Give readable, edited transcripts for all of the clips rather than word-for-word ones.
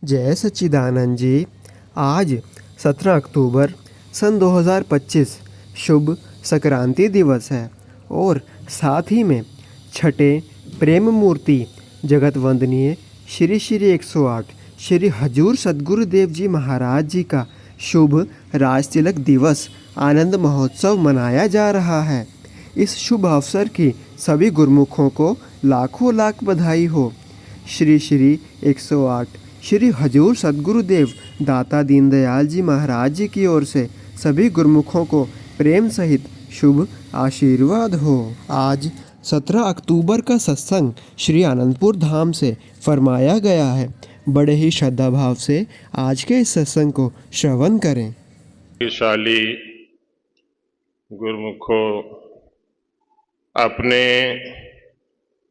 जय सच्चिदानंद जी। आज 17 अक्टूबर सन 2025 शुभ संक्रांति दिवस है और साथ ही में छठे प्रेम मूर्ति जगत वंदनीय श्री श्री 108 श्री हजूर सद्गुरुदेव जी महाराज जी का शुभ राज तिलक दिवस आनंद महोत्सव मनाया जा रहा है। इस शुभ अवसर की सभी गुरुमुखों को लाखों लाख बधाई हो। श्री श्री 108 श्री हजूर सद्गुरुदेव दाता दीनदयाल जी महाराज जी की ओर से सभी गुरुमुखों को प्रेम सहित शुभ आशीर्वाद हो। आज 17 अक्टूबर का सत्संग श्री आनंदपुर धाम से फरमाया गया है। बड़े ही श्रद्धा भाव से आज के इस सत्संग को श्रवण करें। शाली गुरुमुखों, अपने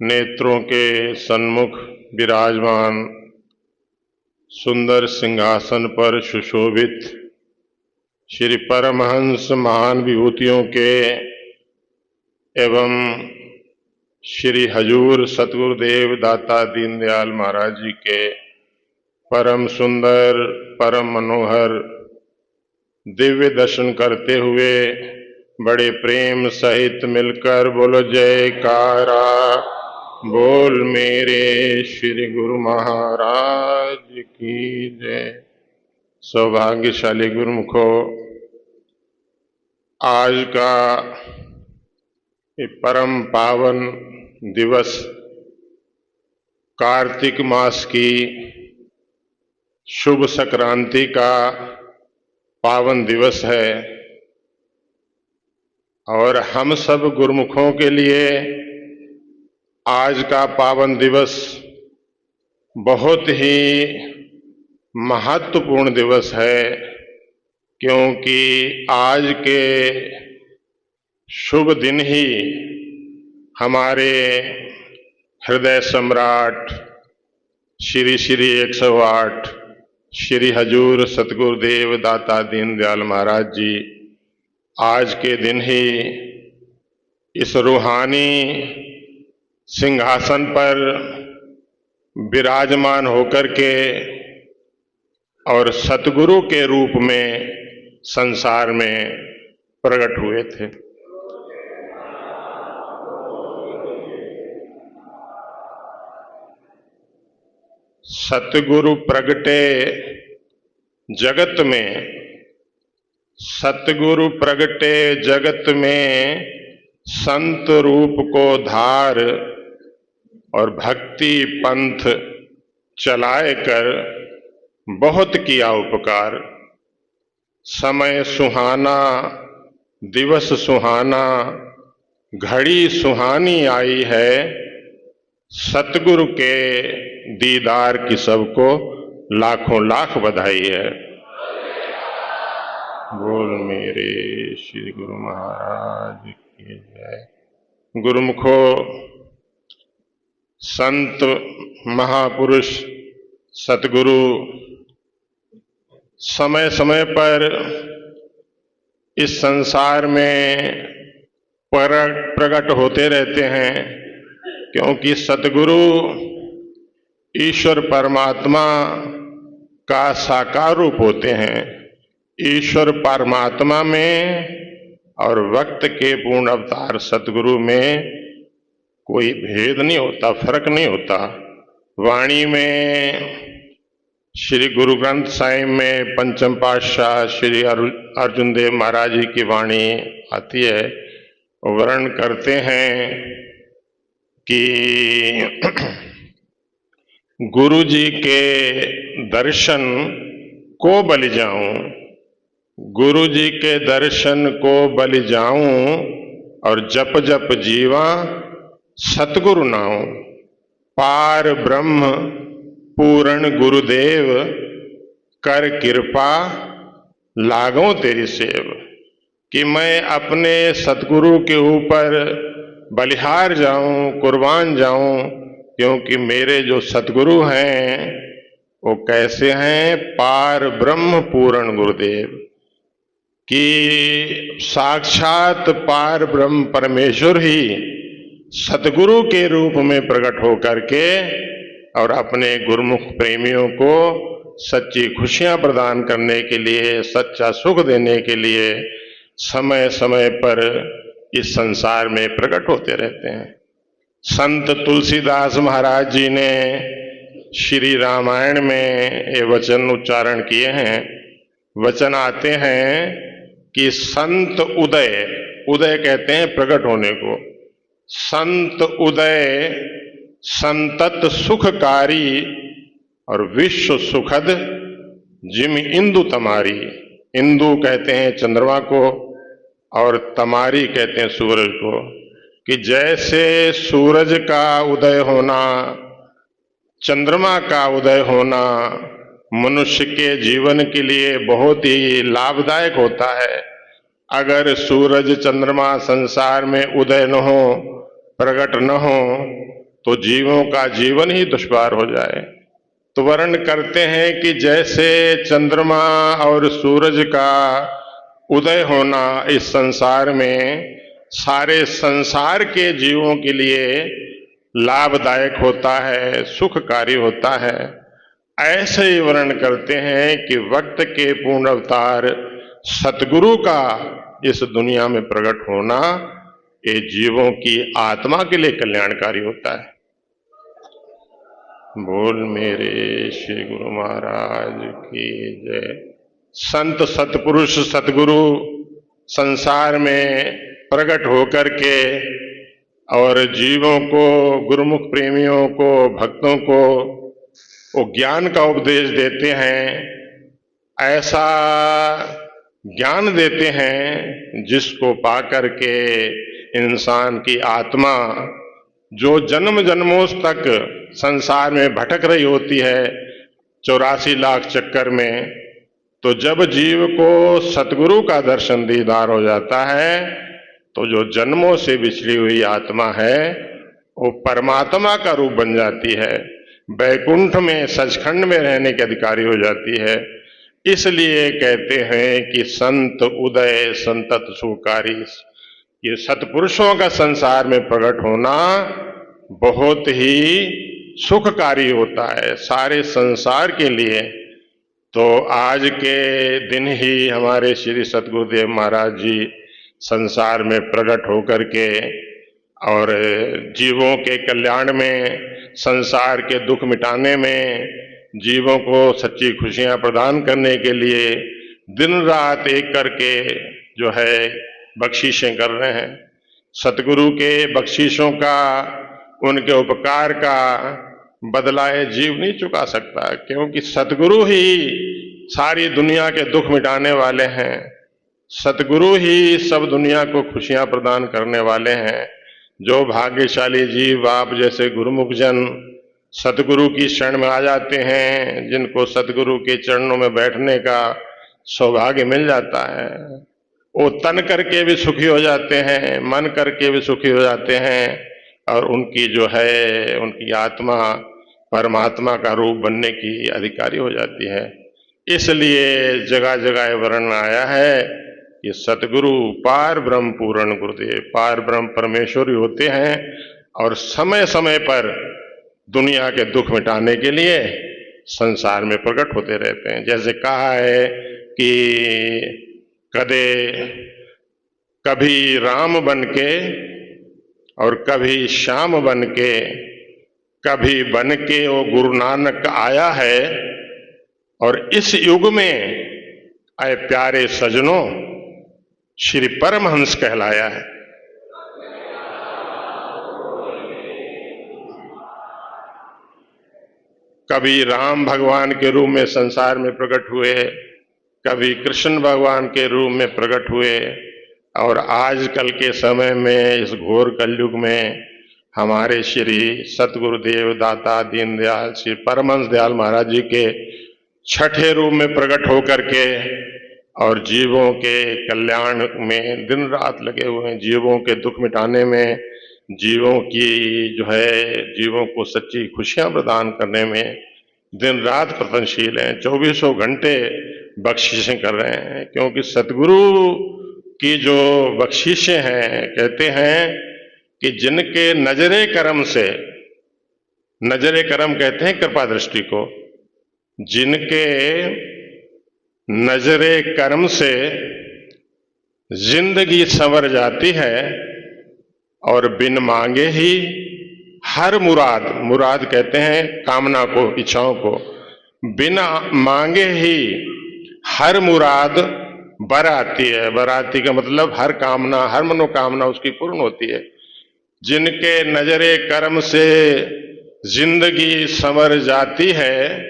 नेत्रों के सन्मुख विराजमान सुंदर सिंहासन पर सुशोभित श्री परमहंस महान विभूतियों के एवं श्री हजूर सतगुरुदेव दाता दीनदयाल महाराज जी के परम सुंदर परम मनोहर दिव्य दर्शन करते हुए बड़े प्रेम सहित मिलकर बोलो जयकारा बोल मेरे श्री गुरु महाराज की जय। सौभाग्यशाली गुरुमुखों, आज का ये परम पावन दिवस कार्तिक मास की शुभ संक्रांति का पावन दिवस है और हम सब गुरुमुखों के लिए आज का पावन दिवस बहुत ही महत्वपूर्ण दिवस है, क्योंकि आज के शुभ दिन ही हमारे हृदय सम्राट श्री श्री 108 श्री हजूर सतगुरुदेव दाता दीनदयाल महाराज जी आज के दिन ही इस रूहानी सिंहासन पर विराजमान होकर के और सतगुरु के रूप में संसार में प्रकट हुए थे। सतगुरु प्रगटे जगत में, सतगुरु प्रगटे जगत में संत रूप को धार और भक्ति पंथ चलाए कर बहुत किया उपकार। समय सुहाना दिवस सुहाना घड़ी सुहानी आई है, सतगुरु के दीदार की सबको लाखों लाख बधाई है। बोल मेरे श्री गुरु महाराज की जय। गुरुमुखों, संत महापुरुष सतगुरु समय समय पर इस संसार में प्रकट होते रहते हैं, क्योंकि सतगुरु ईश्वर परमात्मा का साकार रूप होते हैं। ईश्वर परमात्मा में और वक्त के पूर्ण अवतार सतगुरु में कोई भेद नहीं होता, फर्क नहीं होता। वाणी में श्री गुरु ग्रंथ साहिब में पंचम पातशाह श्री अर्जुन देव महाराज जी की वाणी आती है, वर्णन करते हैं कि गुरु जी के दर्शन को बलि जाऊं, गुरु जी के दर्शन को बलि जाऊं और जप जप जीवा सतगुरु नाऊं। पार ब्रह्म पूर्ण गुरुदेव कर कृपा लागों तेरी सेव। कि मैं अपने सतगुरु के ऊपर बलिहार जाऊं, कुर्बान जाऊं, क्योंकि मेरे जो सतगुरु हैं वो कैसे हैं? पार ब्रह्म पूर्ण गुरुदेव, कि साक्षात पार ब्रह्म परमेश्वर ही सतगुरु के रूप में प्रकट होकर के और अपने गुरुमुख प्रेमियों को सच्ची खुशियां प्रदान करने के लिए, सच्चा सुख देने के लिए समय समय पर इस संसार में प्रकट होते रहते हैं। संत तुलसीदास महाराज जी ने श्री रामायण में ये वचन उच्चारण किए हैं। वचन आते हैं कि संत उदय, उदय कहते हैं प्रकट होने को, संत उदय संतत सुखकारी और विश्व सुखद जिम इंदु तमारी। इंदु कहते हैं चंद्रमा को और तमारी कहते हैं सूरज को, कि जैसे सूरज का उदय होना, चंद्रमा का उदय होना मनुष्य के जीवन के लिए बहुत ही लाभदायक होता है। अगर सूरज चंद्रमा संसार में उदय न हो, प्रकट न हो, तो जीवों का जीवन ही दुश्वार हो जाए। तो वर्णन करते हैं कि जैसे चंद्रमा और सूरज का उदय होना इस संसार में सारे संसार के जीवों के लिए लाभदायक होता है, सुखकारी होता है, ऐसे ही वर्णन करते हैं कि वक्त के पूर्ण अवतार सतगुरु का इस दुनिया में प्रकट होना ये जीवों की आत्मा के लिए कल्याणकारी होता है। बोल मेरे श्री गुरु महाराज की जय। संत सतपुरुष सतगुरु संसार में प्रकट होकर के और जीवों को, गुरुमुख प्रेमियों को, भक्तों को वो ज्ञान का उपदेश देते हैं। ऐसा ज्ञान देते हैं जिसको पाकर के इंसान की आत्मा जो जन्म जन्मों तक संसार में भटक रही होती है 84 लाख चक्कर में, तो जब जीव को सतगुरु का दर्शन दीदार हो जाता है तो जो जन्मों से बिछड़ी हुई आत्मा है वो परमात्मा का रूप बन जाती है, बैकुंठ में सचखंड में रहने के अधिकारी हो जाती है। इसलिए कहते हैं कि संत उदय संतत सुखकारी, ये सतपुरुषों का संसार में प्रकट होना बहुत ही सुखकारी होता है सारे संसार के लिए। तो आज के दिन ही हमारे श्री सतगुरुदेव महाराज जी संसार में प्रकट होकर के और जीवों के कल्याण में, संसार के दुख मिटाने में, जीवों को सच्ची खुशियां प्रदान करने के लिए दिन रात एक करके जो है बख्शीशें कर रहे हैं। सतगुरु के बख्शीशों का, उनके उपकार का बदला ये जीव नहीं चुका सकता, क्योंकि सतगुरु ही सारी दुनिया के दुख मिटाने वाले हैं। सतगुरु ही सब दुनिया को खुशियां प्रदान करने वाले हैं। जो भाग्यशाली जीव आप जैसे गुरुमुख जन सतगुरु की शरण में आ जाते हैं, जिनको सतगुरु के चरणों में बैठने का सौभाग्य मिल जाता है, वो तन करके भी सुखी हो जाते हैं, मन करके भी सुखी हो जाते हैं और उनकी जो है उनकी आत्मा परमात्मा का रूप बनने की अधिकारी हो जाती है। इसलिए जगह जगह वर्णन आया है कि सतगुरु पार ब्रह्म पूर्ण गुरुदेव, पार ब्रह्म परमेश्वर ही होते हैं और समय समय पर दुनिया के दुख मिटाने के लिए संसार में प्रकट होते रहते हैं। जैसे कहा है कि कभी राम बन के और कभी श्याम बन के, कभी बन के वो गुरु नानक आया है, और इस युग में आए प्यारे सजनों श्री परमहंस कहलाया है। कभी राम भगवान के रूप में संसार में प्रकट हुए, कभी कृष्ण भगवान के रूप में प्रकट हुए, और आजकल के समय में इस घोर कलयुग में हमारे श्री सतगुरुदेव दाता दीनदयाल श्री परमहंस दयाल महाराज जी के छठे रूप में प्रकट होकर के और जीवों के कल्याण में दिन रात लगे हुए हैं, जीवों के दुख मिटाने में, जीवों की जो है जीवों को सच्ची खुशियां प्रदान करने में दिन रात प्रतनशील हैं, 24 घंटे बख्शिशें कर रहे हैं। क्योंकि सतगुरु की जो बख्शिशें हैं, कहते हैं कि जिनके नजरे करम से, नजरे करम कहते हैं कृपा दृष्टि को, जिनके नजरे कर्म से जिंदगी संवर जाती है और बिन मांगे ही हर मुराद, मुराद कहते हैं कामना को, इच्छाओं को, बिना मांगे ही हर मुराद बराती है। बराती का मतलब हर कामना, हर मनोकामना उसकी पूर्ण होती है। जिनके नजरे कर्म से जिंदगी संवर जाती है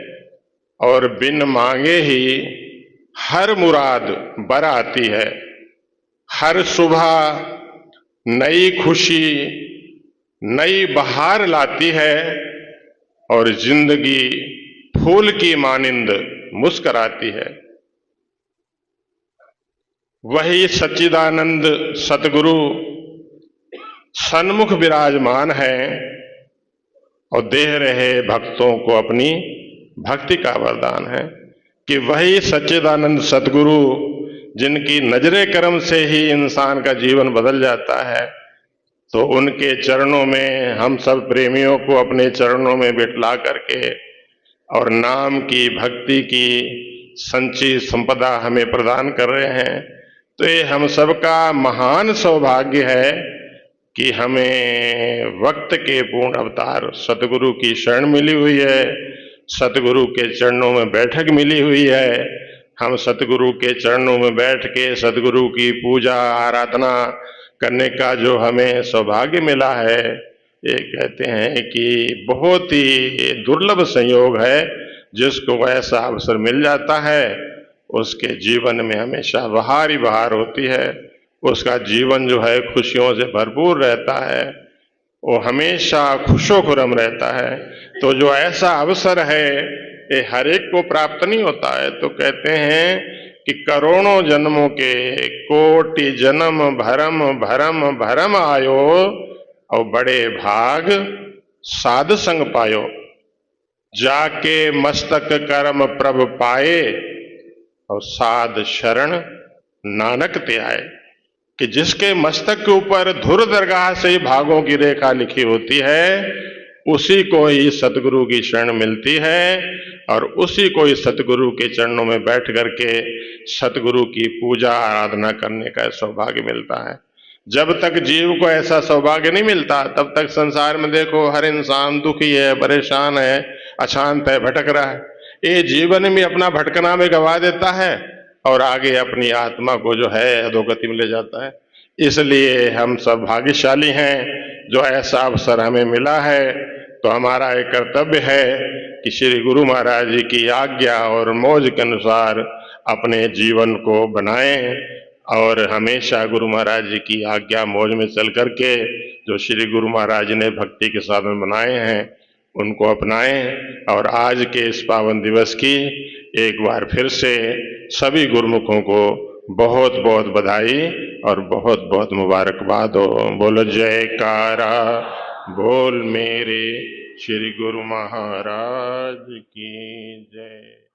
और बिन मांगे ही हर मुराद बराती है। हर सुबह नई खुशी, नई बहार लाती है और जिंदगी फूल की मानिंद मुस्कराती है। वही सच्चिदानंद सतगुरु सन्मुख विराजमान है और दे रहे भक्तों को अपनी भक्ति का वरदान है कि वही सच्चिदानंद सतगुरु जिनकी नजरे कर्म से ही इंसान का जीवन बदल जाता है, तो उनके चरणों में हम सब प्रेमियों को अपने चरणों में बिठला करके और नाम की, भक्ति की संचित संपदा हमें प्रदान कर रहे हैं। तो ये हम सबका महान सौभाग्य है कि हमें वक्त के पूर्ण अवतार सतगुरु की शरण मिली हुई है, सतगुरु के चरणों में बैठक मिली हुई है। हम सतगुरु के चरणों में बैठ के सतगुरु की पूजा आराधना करने का जो हमें सौभाग्य मिला है, ये कहते हैं कि बहुत ही दुर्लभ संयोग है। जिसको ऐसा अवसर मिल जाता है उसके जीवन में हमेशा बहार ही बहार होती है, उसका जीवन जो है खुशियों से भरपूर रहता है, वो हमेशा खुशो खुरम रहता है। तो जो ऐसा अवसर है ये हर एक को प्राप्त नहीं होता है। तो कहते हैं कि करोड़ों जन्मों के कोटि जन्म भरम भरम भरम आयो और बड़े भाग साध संग पायो। जाके मस्तक कर्म प्रभ पाए और साध शरण नानक ते आए। कि जिसके मस्तक के ऊपर धुर दरगाह से ही भागों की रेखा लिखी होती है, उसी को ही सतगुरु की शरण मिलती है और उसी को ही सतगुरु के चरणों में बैठ करके सतगुरु की पूजा आराधना करने का सौभाग्य मिलता है। जब तक जीव को ऐसा सौभाग्य नहीं मिलता तब तक संसार में देखो हर इंसान दुखी है, परेशान है, अशांत है, भटक रहा है। ये जीवन में अपना भटकना में गवा देता है और आगे अपनी आत्मा को जो है अधोगति में ले जाता है। इसलिए हम सब भाग्यशाली हैं जो ऐसा अवसर हमें मिला है। तो हमारा एक कर्तव्य है कि श्री गुरु महाराज जी की आज्ञा और मौज के अनुसार अपने जीवन को बनाएं और हमेशा गुरु महाराज जी की आज्ञा मौज में चल करके जो श्री गुरु महाराज ने भक्ति के साधन बनाए हैं उनको अपनाएं। और आज के इस पावन दिवस की एक बार फिर से सभी गुरुमुखों को बहुत बहुत बधाई और बहुत बहुत मुबारकबाद हो। बोलो जयकारा बोल मेरे श्री गुरु महाराज की जय।